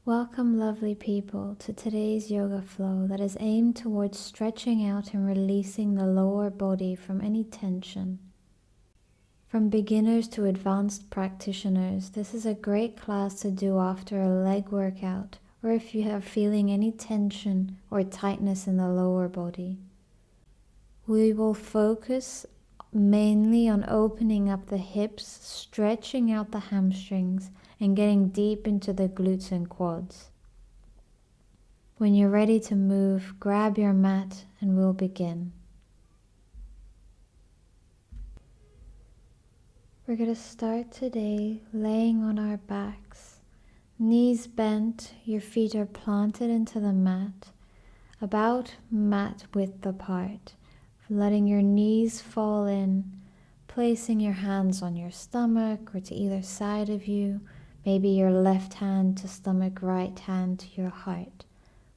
Welcome, lovely people, to today's yoga flow that is aimed towards stretching out and releasing the lower body from any tension. From beginners to advanced practitioners, this is a great class to do after a leg workout or if you are feeling any tension or tightness in the lower body. We will focus mainly on opening up the hips, stretching out the hamstrings, and getting deep into the glutes and quads. When you're ready to move, grab your mat and we'll begin. We're going to start today laying on our backs, knees bent, your feet are planted into the mat, about mat width apart, letting your knees fall in, placing your hands on your stomach or to either side of you, maybe your left hand to stomach, right hand to your heart,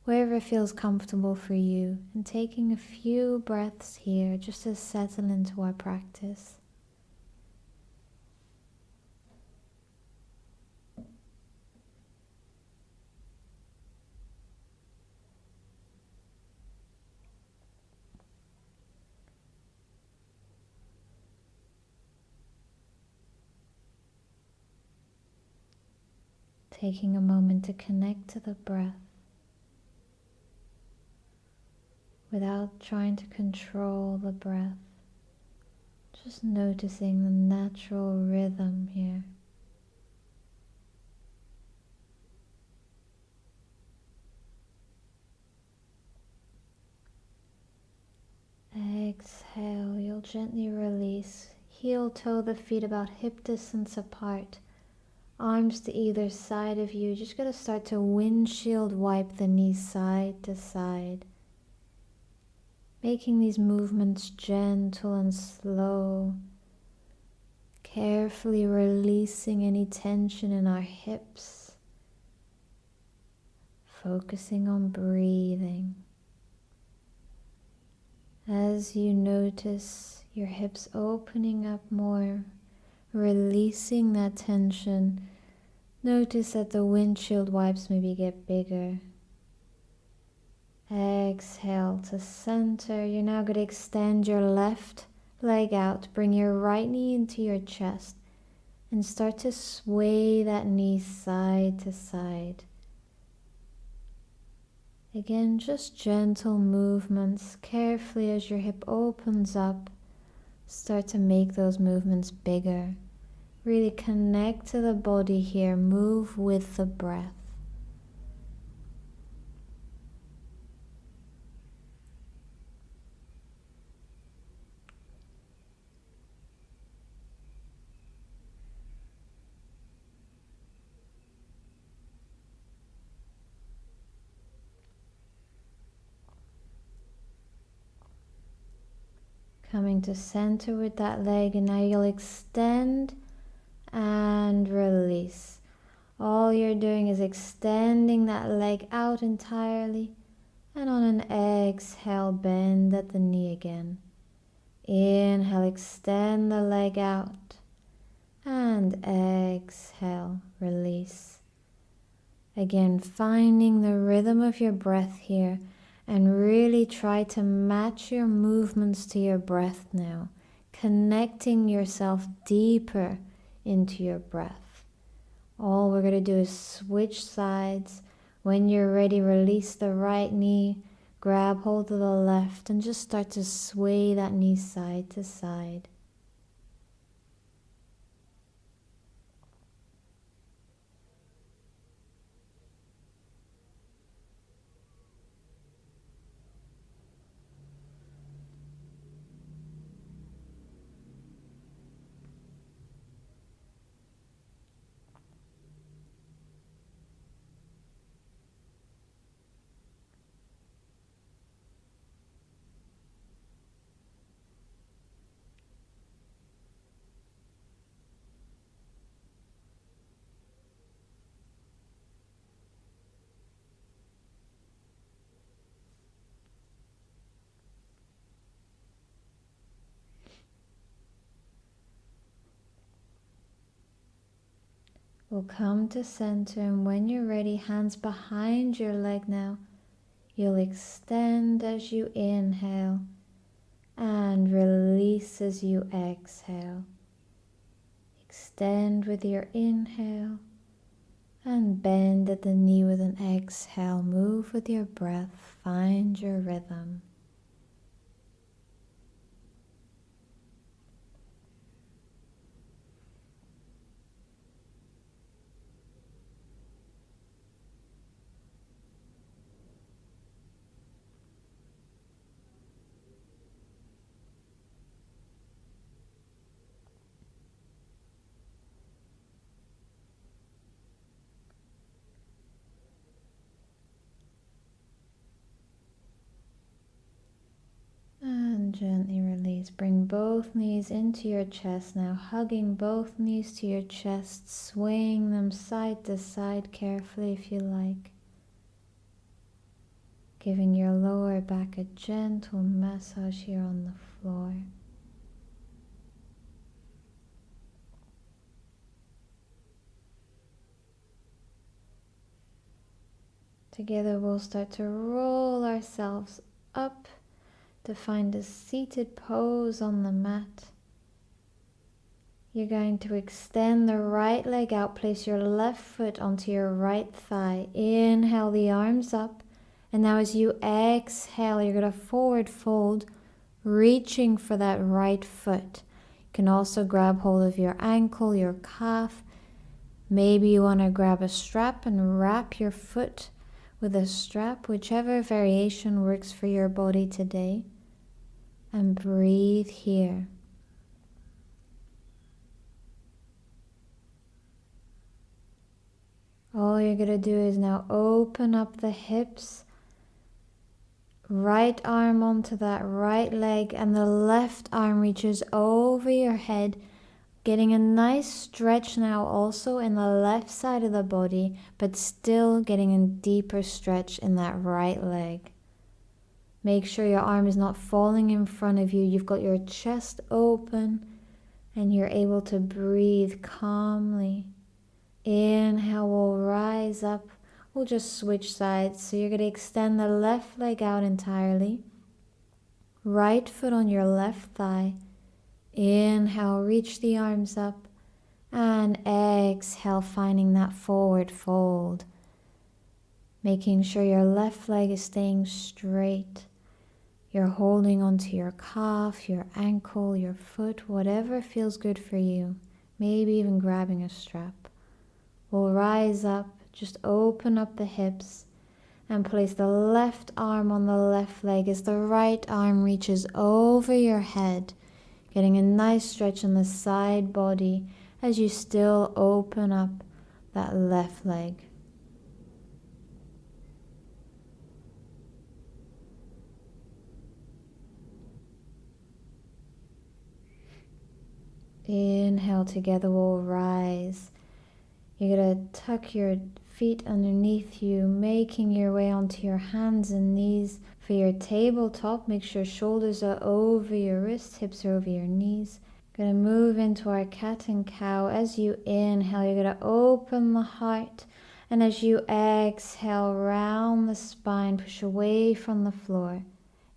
wherever feels comfortable for you, and taking a few breaths here just to settle into our practice. Taking a moment to connect to the breath without trying to control the breath, just noticing the natural rhythm here. Exhale, you'll gently release, heel toe the feet about hip distance apart. Arms to either side of you. Just going to start to windshield wipe the knees side to side. Making these movements gentle and slow. Carefully releasing any tension in our hips. Focusing on breathing. As you notice your hips opening up more, releasing that tension, notice that the windshield wipes maybe get bigger. Exhale to center. You're now going to extend your left leg out, bring your right knee into your chest, and start to sway that knee side to side. Again, just gentle movements, carefully as your hip opens up. Start to make those movements bigger. Really connect to the body here. Move with the breath. Coming to center with that leg, and now you'll extend and release. All you're doing is extending that leg out entirely, and on an exhale, bend at the knee again. Inhale, extend the leg out, and exhale, release. Again, finding the rhythm of your breath here, and really try to match your movements to your breath now, connecting yourself deeper into your breath. All we're going to do is switch sides. When you're ready, release the right knee, grab hold of the left, and just start to sway that knee side to side. We'll come to center, and when you're ready, hands behind your leg now. You'll extend as you inhale and release as you exhale. Extend with your inhale and bend at the knee with an exhale. Move with your breath. Find your rhythm. And gently release. Bring both knees into your chest now, hugging both knees to your chest, swaying them side to side carefully if you like. Giving your lower back a gentle massage here on the floor. Together we'll start to roll ourselves up to find a seated pose on the mat. You're going to extend the right leg out, place your left foot onto your right thigh. Inhale the arms up, and now as you exhale, you're going to forward fold, reaching for that right foot. You can also grab hold of your ankle, your calf. Maybe you want to grab a strap and wrap your foot with a strap, whichever variation works for your body today. And breathe here. All you're going to do is now open up the hips, right arm onto that right leg, and the left arm reaches over your head, getting a nice stretch now also in the left side of the body, but still getting a deeper stretch in that right leg. Make sure your arm is not falling in front of you. You've got your chest open and you're able to breathe calmly. Inhale, we'll rise up. We'll just switch sides. So you're going to extend the left leg out entirely. Right foot on your left thigh. Inhale, reach the arms up. And exhale, finding that forward fold. Making sure your left leg is staying straight. You're holding onto your calf, your ankle, your foot, whatever feels good for you. Maybe even grabbing a strap. We'll rise up, just open up the hips and place the left arm on the left leg as the right arm reaches over your head, getting a nice stretch on the side body as you still open up that left leg. Inhale, together we'll rise. You're going to tuck your feet underneath you, making your way onto your hands and knees. For your tabletop, make sure shoulders are over your wrists, hips are over your knees. Going to move into our cat and cow. As you inhale, you're going to open the heart. And as you exhale, round the spine, push away from the floor.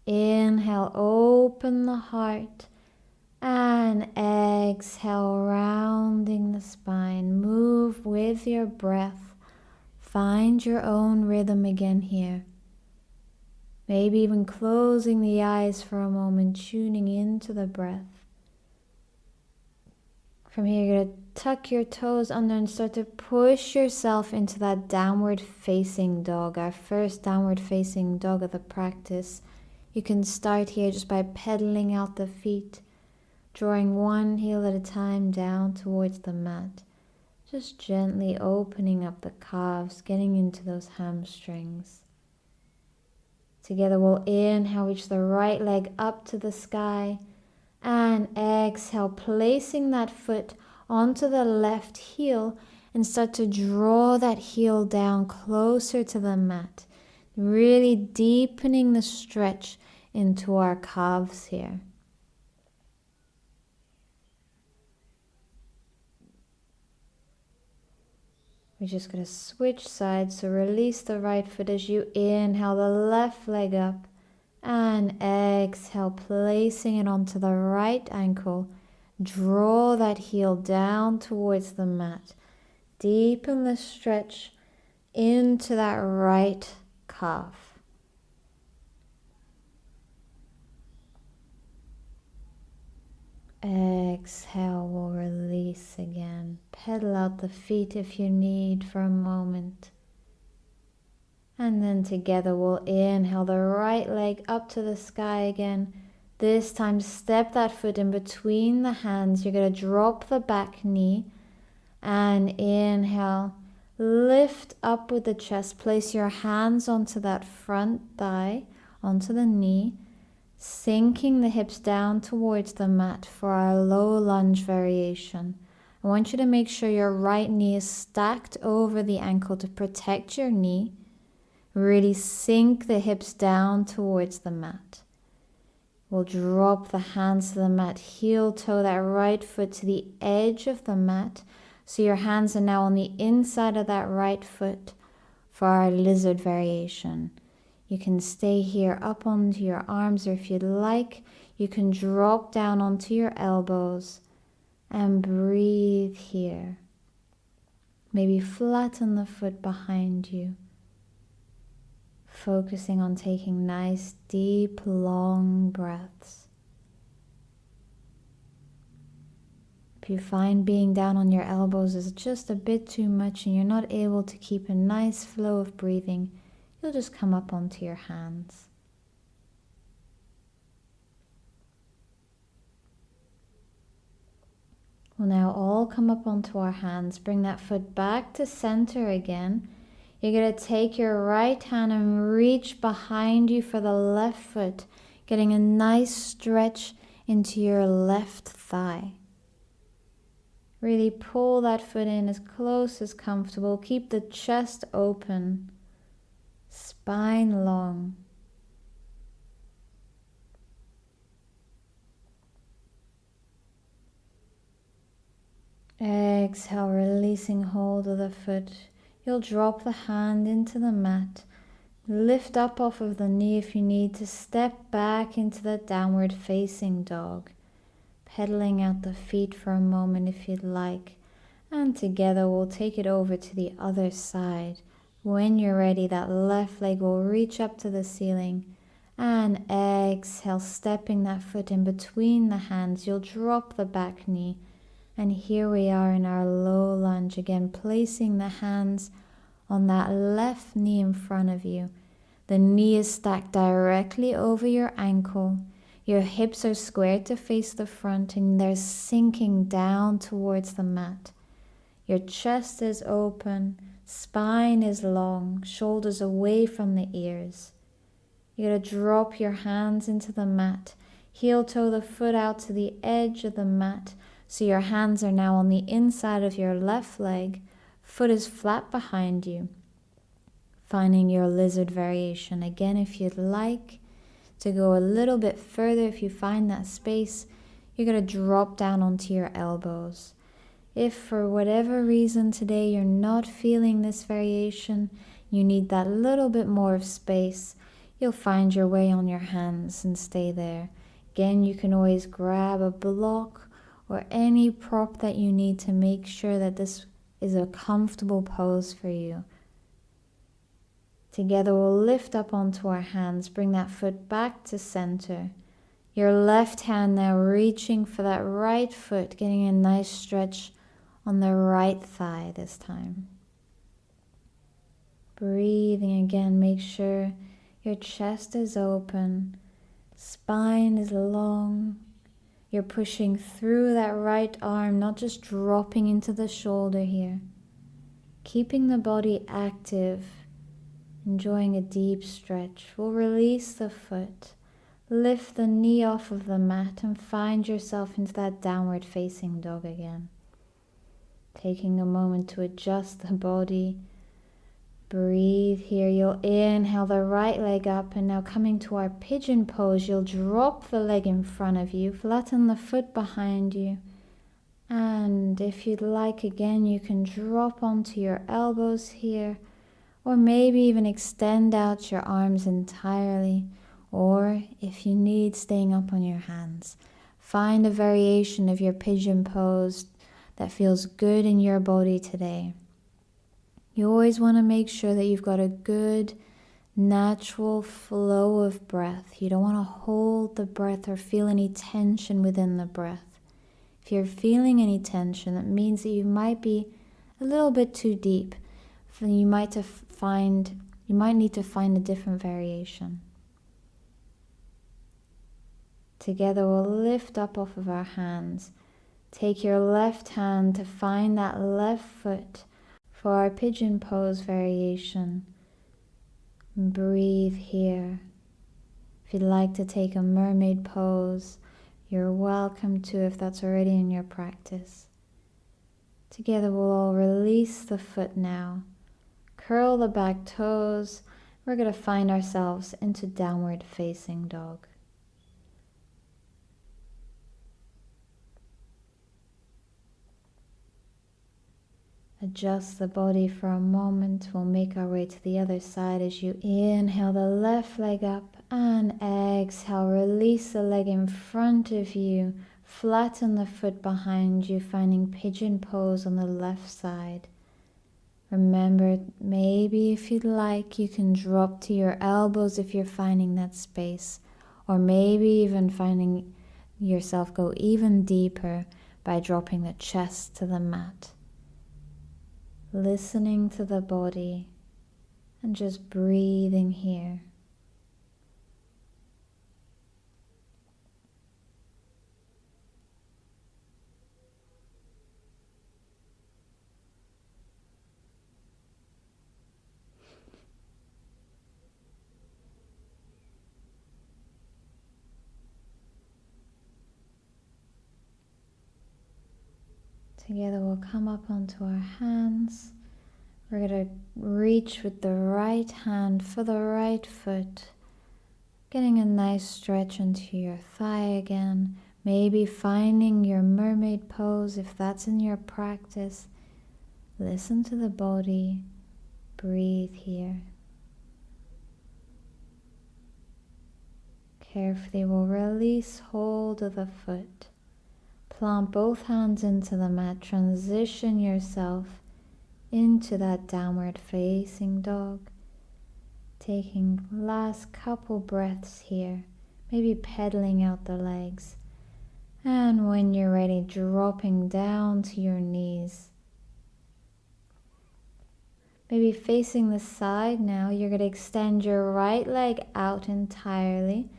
Inhale, open the heart. And exhale, rounding the spine. Move with your breath. Find your own rhythm again here. Maybe even closing the eyes for a moment, tuning into the breath. From here, you're going to tuck your toes under and start to push yourself into that downward facing dog, our first downward facing dog of the practice. You can start here just by pedaling out the feet, drawing one heel at a time down towards the mat. Just gently opening up the calves, getting into those hamstrings. Together we'll inhale, reach the right leg up to the sky. And exhale, placing that foot onto the left heel and start to draw that heel down closer to the mat. Really deepening the stretch into our calves here. We're just going to switch sides, so release the right foot as you inhale the left leg up and exhale, placing it onto the right ankle. Draw that heel down towards the mat. Deepen the stretch into that right calf. Exhale, we'll release again. Pedal out the feet if you need for a moment. And then together we'll inhale the right leg up to the sky again. This time step that foot in between the hands. You're going to drop the back knee and inhale. Lift up with the chest. Place your hands onto that front thigh, onto the knee. Sinking the hips down towards the mat for our low lunge variation. I want you to make sure your right knee is stacked over the ankle to protect your knee. Really sink the hips down towards the mat. We'll drop the hands to the mat, heel toe that right foot to the edge of the mat. So your hands are now on the inside of that right foot for our lizard variation. You can stay here up onto your arms, or if you'd like, you can drop down onto your elbows and breathe here. Maybe flatten the foot behind you. Focusing on taking nice, deep, long breaths. If you find being down on your elbows is just a bit too much and you're not able to keep a nice flow of breathing, you'll just come up onto your hands. We'll now all come up onto our hands. Bring that foot back to center again. You're going to take your right hand and reach behind you for the left foot, getting a nice stretch into your left thigh. Really pull that foot in as close as comfortable. Keep the chest open. Spine long. Exhale, releasing hold of the foot. You'll drop the hand into the mat. Lift up off of the knee if you need to. Step back into the downward facing dog. Pedaling out the feet for a moment if you'd like. And together we'll take it over to the other side. When you're ready, that left leg will reach up to the ceiling. And exhale, stepping that foot in between the hands. You'll drop the back knee. And here we are in our low lunge. Again, placing the hands on that left knee in front of you. The knee is stacked directly over your ankle. Your hips are squared to face the front and they're sinking down towards the mat. Your chest is open. Spine is long, shoulders away from the ears. You're going to drop your hands into the mat. Heel toe the foot out to the edge of the mat. So your hands are now on the inside of your left leg. Foot is flat behind you. Finding your lizard variation. Again, if you'd like to go a little bit further, if you find that space, you're going to drop down onto your elbows. If for whatever reason today you're not feeling this variation, you need that little bit more of space, you'll find your way on your hands and stay there. Again, you can always grab a block or any prop that you need to make sure that this is a comfortable pose for you. Together we'll lift up onto our hands, bring that foot back to center. Your left hand now reaching for that right foot, getting a nice stretch on the right thigh this time. Breathing again, make sure your chest is open, spine is long. You're pushing through that right arm, not just dropping into the shoulder here. Keeping the body active, enjoying a deep stretch. We'll release the foot, lift the knee off of the mat and find yourself into that downward facing dog again. Taking a moment to adjust the body. Breathe here. You'll inhale the right leg up and now coming to our pigeon pose, you'll drop the leg in front of you, flatten the foot behind you And if you'd like, again, you can drop onto your elbows here, or maybe even extend out your arms entirely, or if you need, staying up on your hands. Find a variation of your pigeon pose that feels good in your body today. You always want to make sure that you've got a good natural flow of breath. You don't want to hold the breath or feel any tension within the breath. If you're feeling any tension, that means that you might be a little bit too deep. You might need to find a different variation. Together we'll lift up off of our hands. Take your left hand to find that left foot for our pigeon pose variation. Breathe here. If you'd like to take a mermaid pose, you're welcome to if that's already in your practice. Together we'll all release the foot now. Curl the back toes. We're going to find ourselves into downward facing dog. Adjust the body for a moment. We'll make our way to the other side as you inhale the left leg up and exhale. Release the leg in front of you. Flatten the foot behind you, finding pigeon pose on the left side. Remember, maybe if you'd like, you can drop to your elbows if you're finding that space, or maybe even finding yourself go even deeper by dropping the chest to the mat. Listening to the body and just breathing here. Together we'll come up onto our hands. We're going to reach with the right hand for the right foot, getting a nice stretch into your thigh again. Maybe finding your mermaid pose if that's in your practice. Listen to the body. Breathe here. Carefully we'll release hold of the foot. Plant both hands into the mat. Transition yourself into that downward facing dog. Taking last couple breaths here. Maybe pedaling out the legs. And when you're ready, dropping down to your knees. Maybe facing the side now. You're going to extend your right leg out entirely.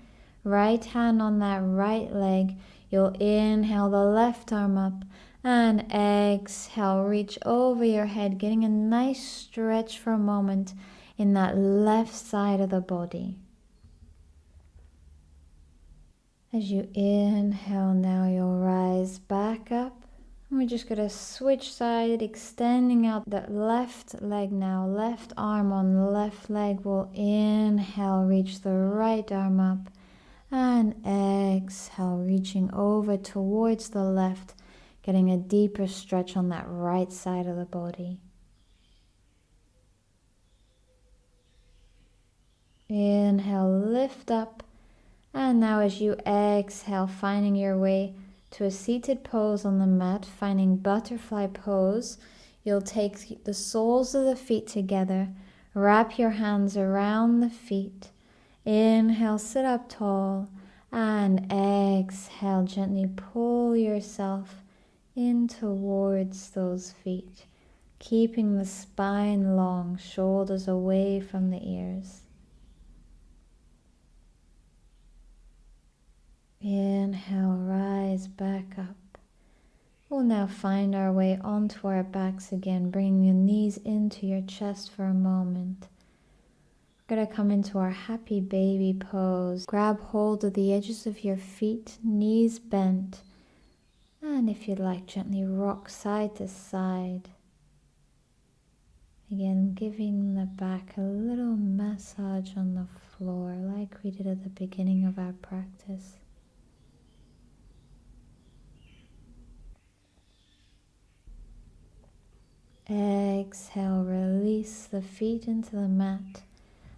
Right hand on that right leg. You'll inhale the left arm up and exhale, reach over your head, getting a nice stretch for a moment in that left side of the body. As you inhale now, you'll rise back up. And we're just going to switch side, extending out that left leg now. Left arm on left leg. We'll inhale, reach the right arm up. And exhale, reaching over towards the left, getting a deeper stretch on that right side of the body. Inhale, lift up. And now as you exhale, finding your way to a seated pose on the mat, finding butterfly pose, you'll take the soles of the feet together, wrap your hands around the feet. Inhale, sit up tall, and exhale, gently pull yourself in towards those feet, keeping the spine long, shoulders away from the ears. Inhale, rise back up. We'll now find our way onto our backs again, bringing the knees into your chest for a moment. We're going to come into our happy baby pose. Grab hold of the edges of your feet, knees bent. And if you'd like, gently rock side to side. Again, giving the back a little massage on the floor like we did at the beginning of our practice. Exhale, release the feet into the mat.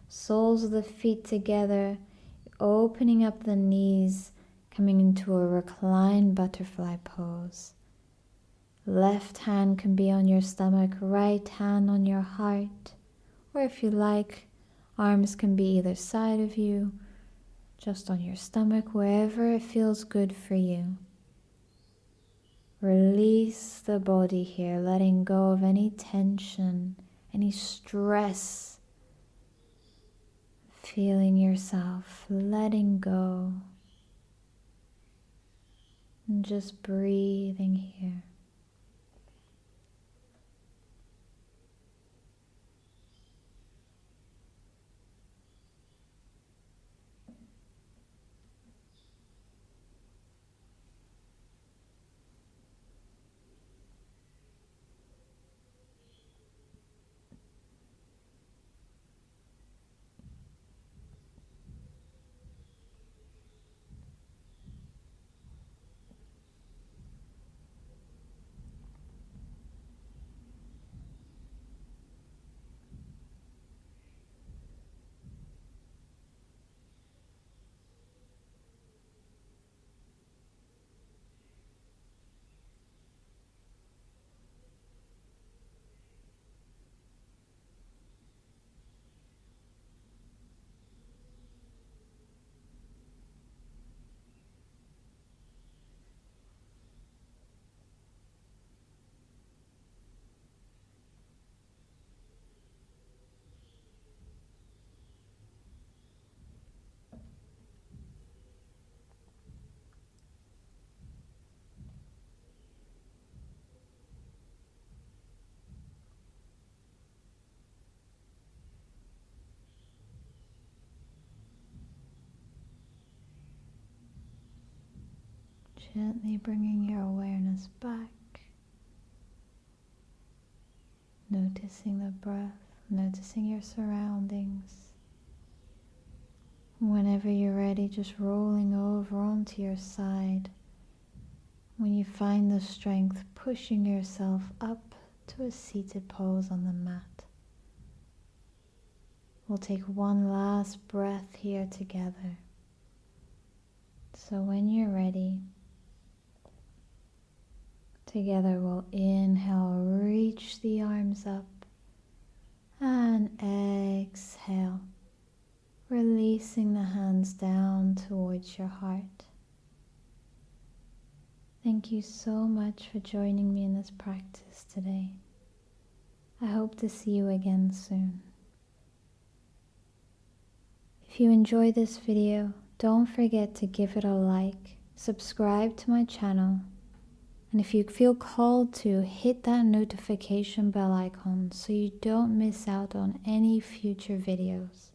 Soles of the feet together, opening up the knees, coming into a reclined butterfly pose. Left hand can be on your stomach, right hand on your heart, or if you like, arms can be either side of you, just on your stomach, wherever it feels good for you. Release the body here, letting go of any tension, any stress. Feeling yourself letting go. And just breathing here. Gently bringing your awareness back. Noticing the breath, noticing your surroundings. Whenever you're ready, just rolling over onto your side. When you find the strength, pushing yourself up to a seated pose on the mat. We'll take one last breath here together. So when you're ready, together we'll inhale, reach the arms up, and exhale, releasing the hands down towards your heart. Thank you so much for joining me in this practice today. I hope to see you again soon. If you enjoy this video, don't forget to give it a like, subscribe to my channel, and if you feel called to, hit that notification bell icon so you don't miss out on any future videos.